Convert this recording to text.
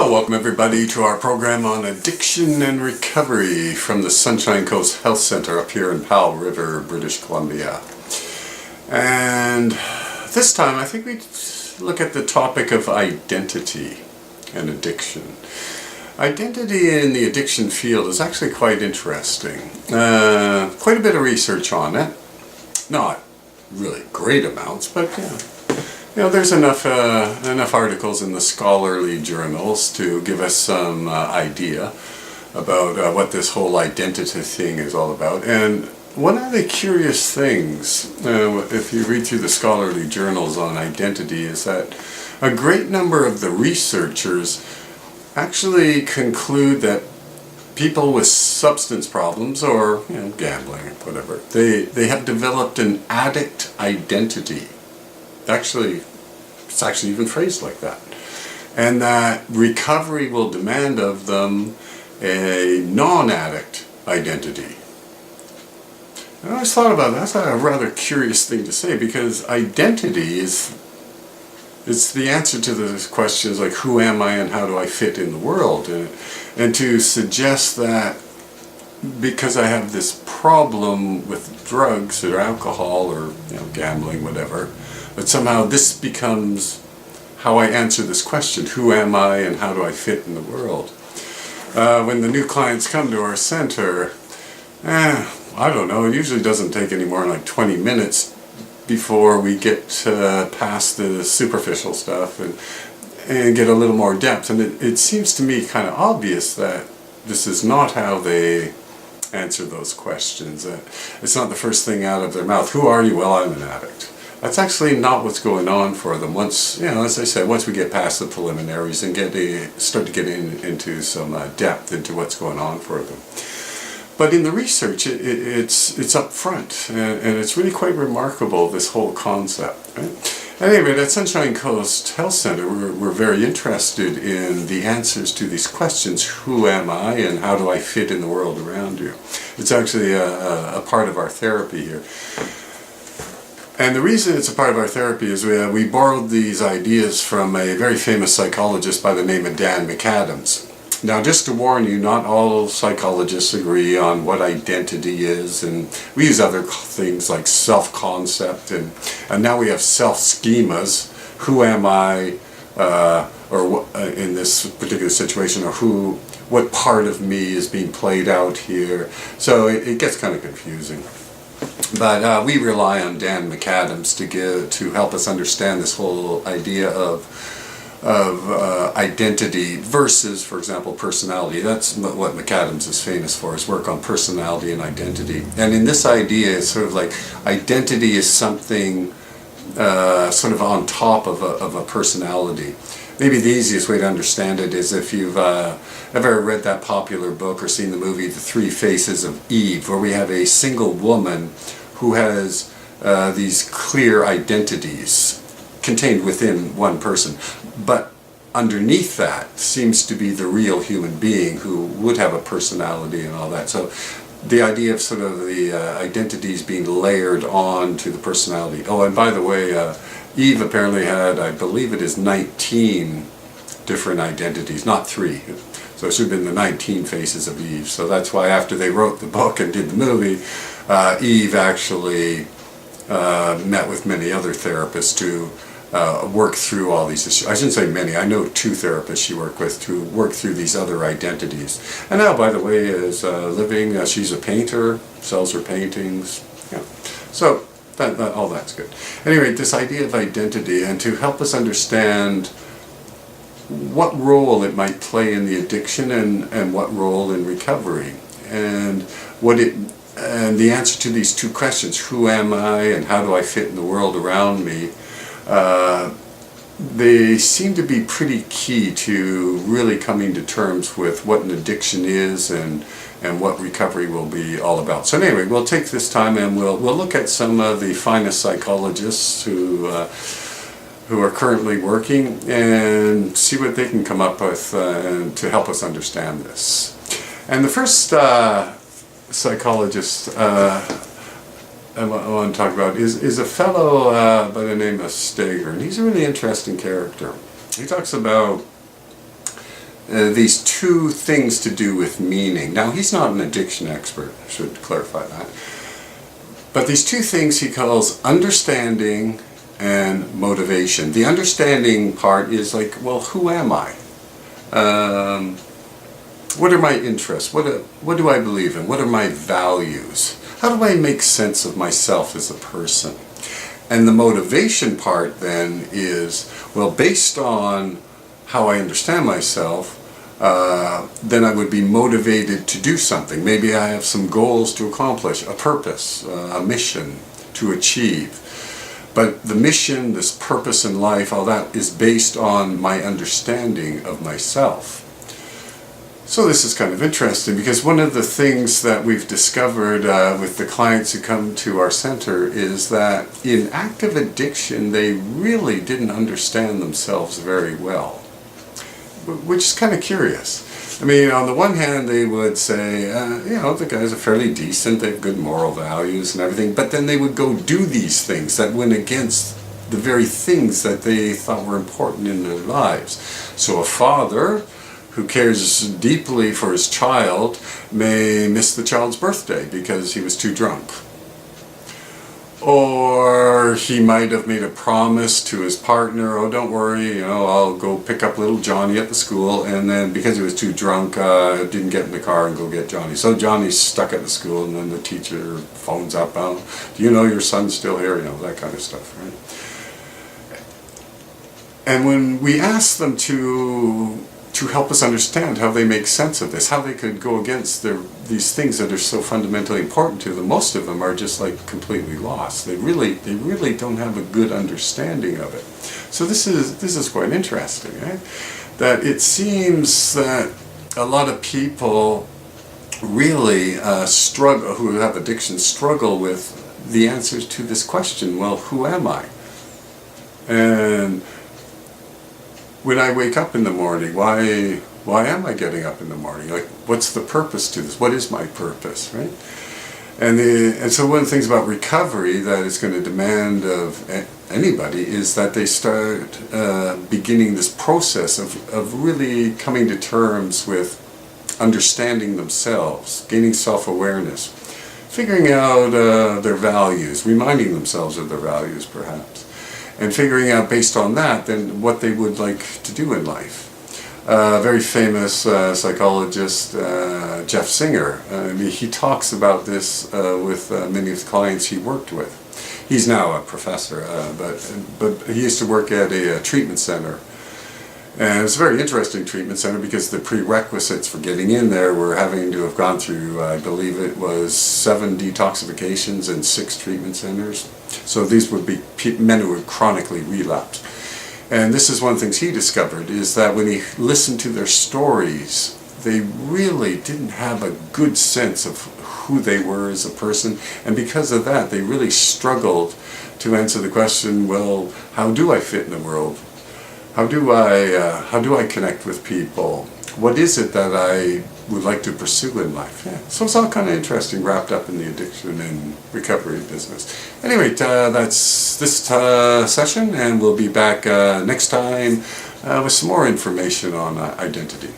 Well, welcome everybody to our program on addiction and recovery from the Sunshine Coast Health Centre up here in Powell River, British Columbia. And this time I think we look at the topic of identity and addiction. Identity in the addiction field is actually quite interesting. Quite a bit of research on it. Not really great amounts, but there's enough articles in the scholarly journals to give us some idea about what this whole identity thing is all about. And one of the curious things, if you read through the scholarly journals on identity, is that a great number of the researchers actually conclude that people with substance problems or gambling or whatever, they have developed an addict identity. It's actually even phrased like that. And that recovery will demand of them a non-addict identity. And I always thought about that. That's a rather curious thing to say, because identity it's the answer to the questions like who am I and how do I fit in the world, and to suggest that because I have this problem with drugs or alcohol or gambling, whatever, but somehow this becomes how I answer this question, who am I and how do I fit in the world. When the new clients come to our center, I don't know, it usually doesn't take any more than like 20 minutes before we get past the superficial stuff and get a little more depth. And it seems to me kind of obvious that this is not how they answer those questions. It's not the first thing out of their mouth. Who are you? Well, I'm an addict. That's actually not what's going on for them. Once, as I said, once we get past the preliminaries and start to get into some depth into what's going on for them. But in the research, it's up front, and it's really quite remarkable, this whole concept. Right? Anyway, at Sunshine Coast Health Centre, we're very interested in the answers to these questions. Who am I and how do I fit in the world around you? It's actually a part of our therapy here. And the reason it's a part of our therapy is we borrowed these ideas from a very famous psychologist by the name of Dan McAdams. Now, just to warn you, not all psychologists agree on what identity is, and we use other things like self-concept, and now we have self-schemas. Who am I, or in this particular situation, or what part of me is being played out here? So it gets kind of confusing. But we rely on Dan McAdams to help us understand this whole idea of identity versus, for example, personality. That's what McAdams is famous for, his work on personality and identity. And in this idea, it's sort of like identity is something sort of on top of a personality. Maybe the easiest way to understand it is if you've ever read that popular book or seen the movie The Three Faces of Eve, where we have a single woman who has these clear identities contained within one person, but underneath that seems to be the real human being who would have a personality and all that. So the idea of sort of the identities being layered on to the personality. Oh, and by the way, Eve apparently had, I believe it is 19 different identities, not 3. So it should have been the 19 Faces of Eve. So that's why after they wrote the book and did the movie, Eve actually met with many other therapists to work through all these issues. I shouldn't say many. I know 2 therapists she worked with to work through these other identities. And now, by the way, is living. She's a painter, sells her paintings. So all that's good. Anyway, this idea of identity, and to help us understand what role it might play in the addiction and what role in recovery, and the answer to these 2 questions: who am I and how do I fit in the world around me? They seem to be pretty key to really coming to terms with what an addiction is and what recovery will be all about. So anyway, we'll take this time and we'll look at some of the finest psychologists who are currently working and see what they can come up with to help us understand this. And the first psychologist I want to talk about is a fellow by the name of Steger, and he's a really interesting character. He talks about these two things to do with meaning. Now, he's not an addiction expert, I should clarify that. But these two things he calls understanding and motivation. The understanding part is like, well, who am I? What are my interests? What do I believe in? What are my values? How do I make sense of myself as a person? And the motivation part then is, well, based on how I understand myself, then I would be motivated to do something. Maybe I have some goals to accomplish, a purpose, a mission to achieve. But the mission, this purpose in life, all that is based on my understanding of myself. So this is kind of interesting, because one of the things that we've discovered with the clients who come to our center is that in active addiction they really didn't understand themselves very well, which is kind of curious. I mean, on the one hand they would say, the guys are fairly decent, they have good moral values and everything, but then they would go do these things that went against the very things that they thought were important in their lives. So a father who cares deeply for his child may miss the child's birthday because he was too drunk. Or he might have made a promise to his partner, oh, don't worry, I'll go pick up little Johnny at the school, and then because he was too drunk, didn't get in the car and go get Johnny. So Johnny's stuck at the school, and then the teacher phones up, do you know your son's still here? That kind of stuff, right? And when we ask them to help us understand how they make sense of this, how they could go against these things that are so fundamentally important to them, most of them are just like completely lost. They really don't have a good understanding of it. So this is quite interesting, right? That it seems that a lot of people really struggle, who have addiction, struggle with the answers to this question, well, who am I? And when I wake up in the morning, why am I getting up in the morning? Like, what's the purpose to this? What is my purpose, right? And so one of the things about recovery that is going to demand of anybody is that they start beginning this process of really coming to terms with understanding themselves, gaining self-awareness, figuring out their values, reminding themselves of their values perhaps, and figuring out based on that then what they would like to do in life. Very famous psychologist, Geoff Singer, he talks about this with many of the clients he worked with. He's now a professor, but he used to work at a treatment center. And it's a very interesting treatment center because the prerequisites for getting in there were having to have gone through, I believe it was 7 detoxifications and 6 treatment centers. So these would be men who were chronically relapsed. And this is one of the things he discovered, is that when he listened to their stories, they really didn't have a good sense of who they were as a person. And because of that, they really struggled to answer the question, well, how do I fit in the world? How do I connect with people? What is it that I would like to pursue in life? Yeah. So it's all kind of interesting, wrapped up in the addiction and recovery business. Anyway, that's this session, and we'll be back next time with some more information on identity.